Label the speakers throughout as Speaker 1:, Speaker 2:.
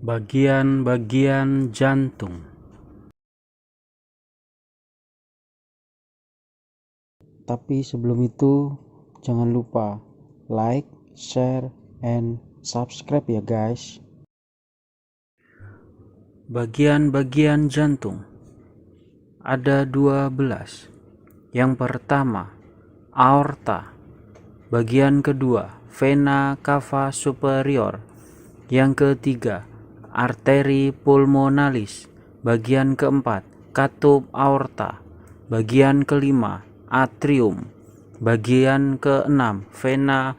Speaker 1: Bagian-bagian jantung. Tapi sebelum itu, jangan lupa like, share, and subscribe ya guys. Bagian-bagian jantung ada 12. Yang pertama, aorta. Bagian kedua, vena cava superior. Yang ketiga, arteri pulmonalis. Bagian keempat, katup aorta. Bagian kelima, atrium. Bagian keenam, vena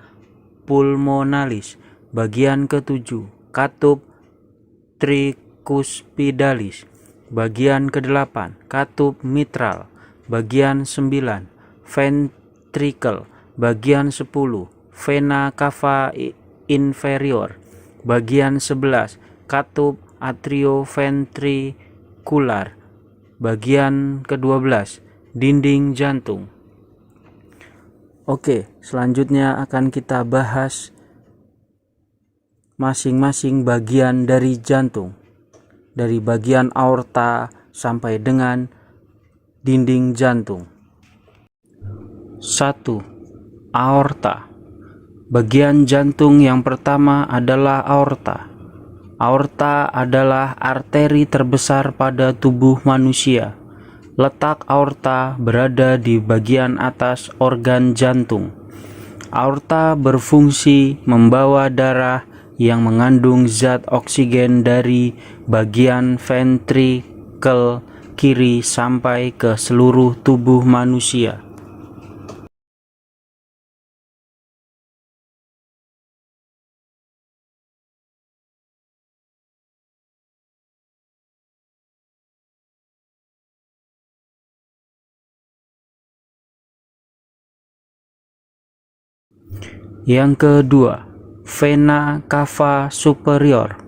Speaker 1: pulmonalis. Bagian ketujuh, katup tricuspidalis. Bagian kedelapan, katup mitral. Bagian 9, ventricle. Bagian 10, vena cava inferior. Bagian 11, katup atrioventrikular. Bagian ke-12, dinding jantung. Oke, selanjutnya akan kita bahas masing-masing bagian dari jantung. Dari bagian aorta sampai dengan dinding jantung. 1. Aorta. Bagian jantung yang pertama adalah aorta. Aorta adalah arteri terbesar pada tubuh manusia. Letak aorta berada di bagian atas organ jantung. Aorta berfungsi membawa darah yang mengandung zat oksigen dari bagian ventrikel kiri sampai ke seluruh tubuh manusia. Yang kedua, vena cava superior.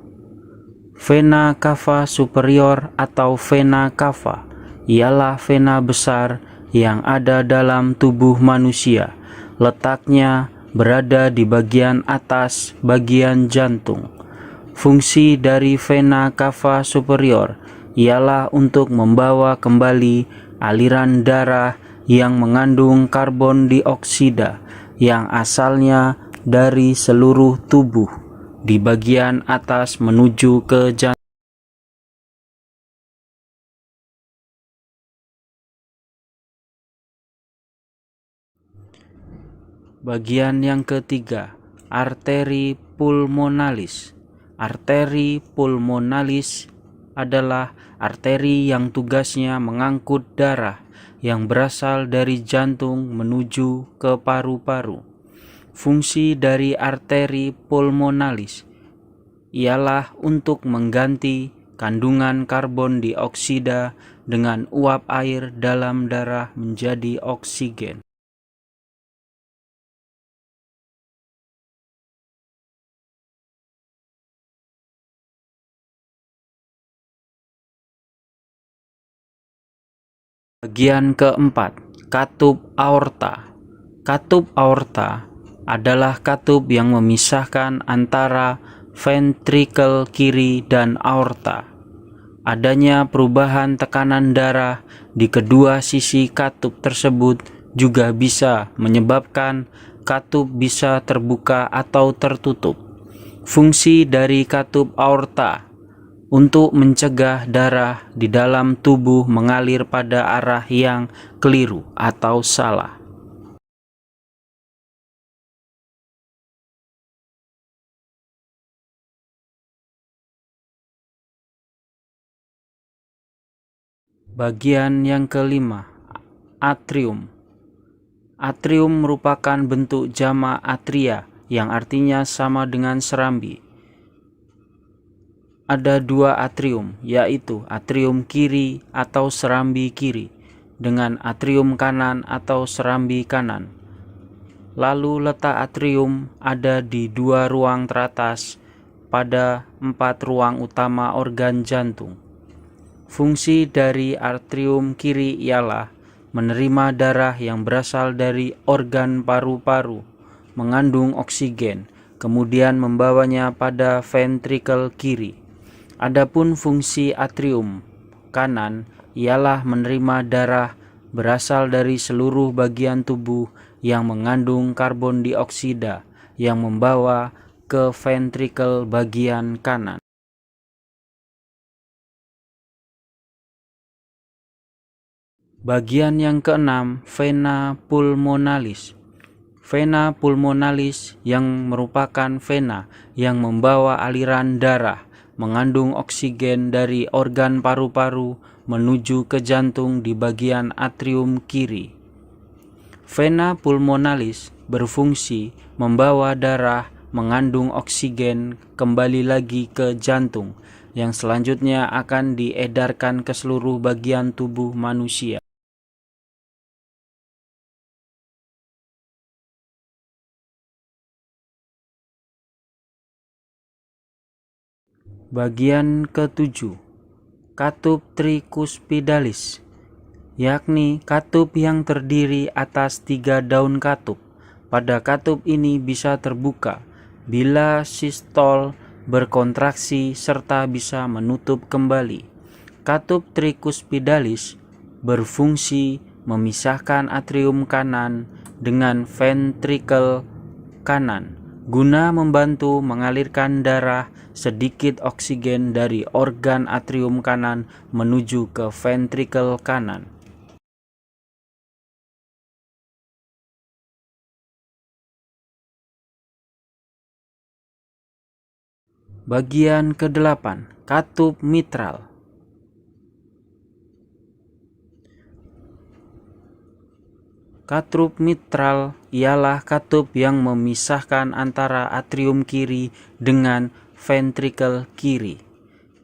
Speaker 1: Vena cava superior atau vena cava ialah vena besar yang ada dalam tubuh manusia. Letaknya berada di bagian atas bagian jantung. Fungsi dari vena cava superior ialah untuk membawa kembali aliran darah yang mengandung karbon dioksida yang asalnya dari seluruh tubuh di bagian atas menuju ke jantung. Bagian yang ketiga, arteri pulmonalis. Arteri pulmonalis adalah arteri yang tugasnya mengangkut darah yang berasal dari jantung menuju ke paru-paru. Fungsi dari arteri pulmonalis ialah untuk mengganti kandungan karbon dioksida dengan uap air dalam darah menjadi oksigen. Bagian keempat, katup aorta. Katup aorta adalah katup yang memisahkan antara ventrikel kiri dan aorta. Adanya perubahan tekanan darah di kedua sisi katup tersebut juga bisa menyebabkan katup bisa terbuka atau tertutup. Fungsi dari katup aorta untuk mencegah darah di dalam tubuh mengalir pada arah yang keliru atau salah. Bagian yang kelima, atrium. Atrium merupakan bentuk jamak atria yang artinya sama dengan serambi. Ada dua atrium, yaitu atrium kiri atau serambi kiri dengan atrium kanan atau serambi kanan. Lalu letak atrium ada di dua ruang teratas pada 4 ruang utama organ jantung. Fungsi dari atrium kiri ialah menerima darah yang berasal dari organ paru-paru, mengandung oksigen, kemudian membawanya pada ventrikel kiri. Adapun fungsi atrium kanan ialah menerima darah berasal dari seluruh bagian tubuh yang mengandung karbon dioksida yang membawa ke ventrikel bagian kanan. Bagian yang keenam, vena pulmonalis. Vena pulmonalis yang merupakan vena yang membawa aliran darah mengandung oksigen dari organ paru-paru menuju ke jantung di bagian atrium kiri. Vena pulmonalis berfungsi membawa darah mengandung oksigen kembali lagi ke jantung yang selanjutnya akan diedarkan ke seluruh bagian tubuh manusia. Bagian ketujuh, katup tricuspidalis, yakni katup yang terdiri atas 3 daun katup. Pada katup ini bisa terbuka bila sistol berkontraksi serta bisa menutup kembali. Katup tricuspidalis berfungsi memisahkan atrium kanan dengan ventrikel kanan guna membantu mengalirkan darah sedikit oksigen dari organ atrium kanan menuju ke ventrikel kanan. Bagian ke-8, katup mitral. Katup mitral ialah katup yang memisahkan antara atrium kiri dengan ventrikel kiri.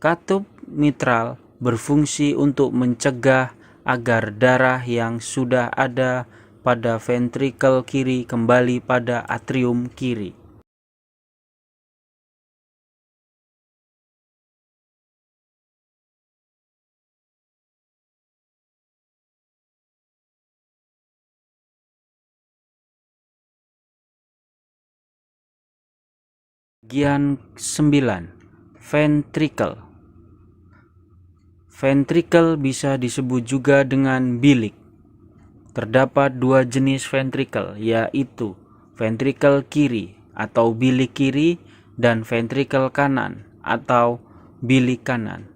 Speaker 1: Katup mitral berfungsi untuk mencegah agar darah yang sudah ada pada ventrikel kiri kembali pada atrium kiri. Bagian 9, ventrikel. Ventrikel bisa disebut juga dengan bilik. Terdapat 2 jenis ventrikel, yaitu ventrikel kiri atau bilik kiri dan ventrikel kanan atau bilik kanan.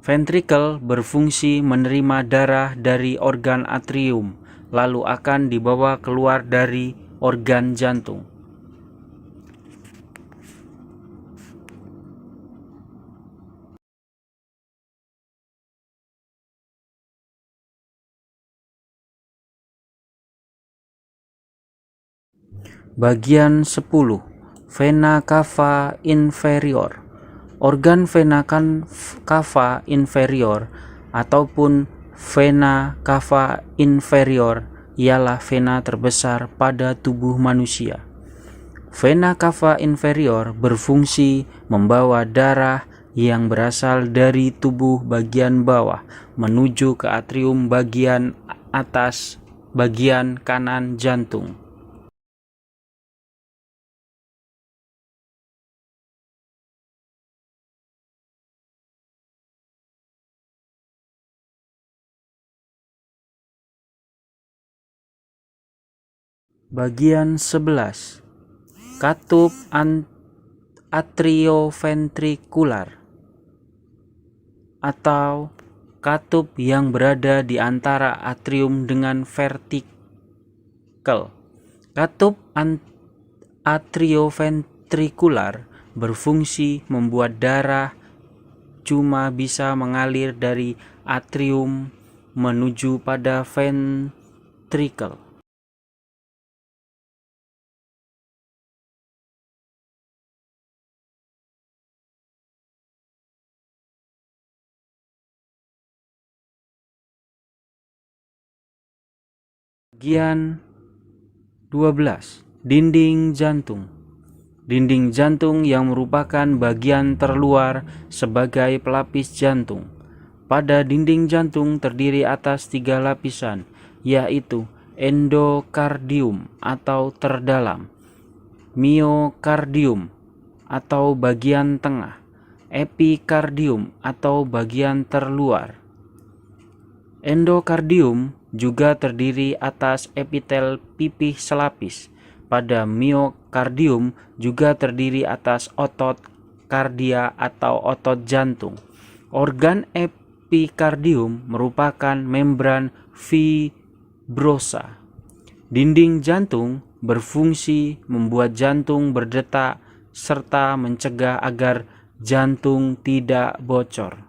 Speaker 1: Ventrikel berfungsi menerima darah dari organ atrium, lalu akan dibawa keluar dari organ jantung. Bagian 10, vena cava inferior. Organ vena cava inferior ataupun vena cava inferior ialah vena terbesar pada tubuh manusia. Vena cava inferior berfungsi membawa darah yang berasal dari tubuh bagian bawah menuju ke atrium bagian atas bagian kanan jantung. Bagian 11, katup atrioventrikular atau katup yang berada di antara atrium dengan vertikel. Katup atrioventrikular berfungsi membuat darah cuma bisa mengalir dari atrium menuju pada ventrikel. Bagian 12, dinding jantung. Dinding jantung yang merupakan bagian terluar sebagai pelapis jantung. Pada dinding jantung terdiri atas 3 lapisan, yaitu endokardium atau terdalam, miokardium atau bagian tengah, epikardium atau bagian terluar. Endokardium juga terdiri atas epitel pipih selapis. Pada miokardium juga terdiri atas otot kardia atau otot jantung. Organ epikardium merupakan membran fibrosa. Dinding jantung berfungsi membuat jantung berdetak serta mencegah agar jantung tidak bocor.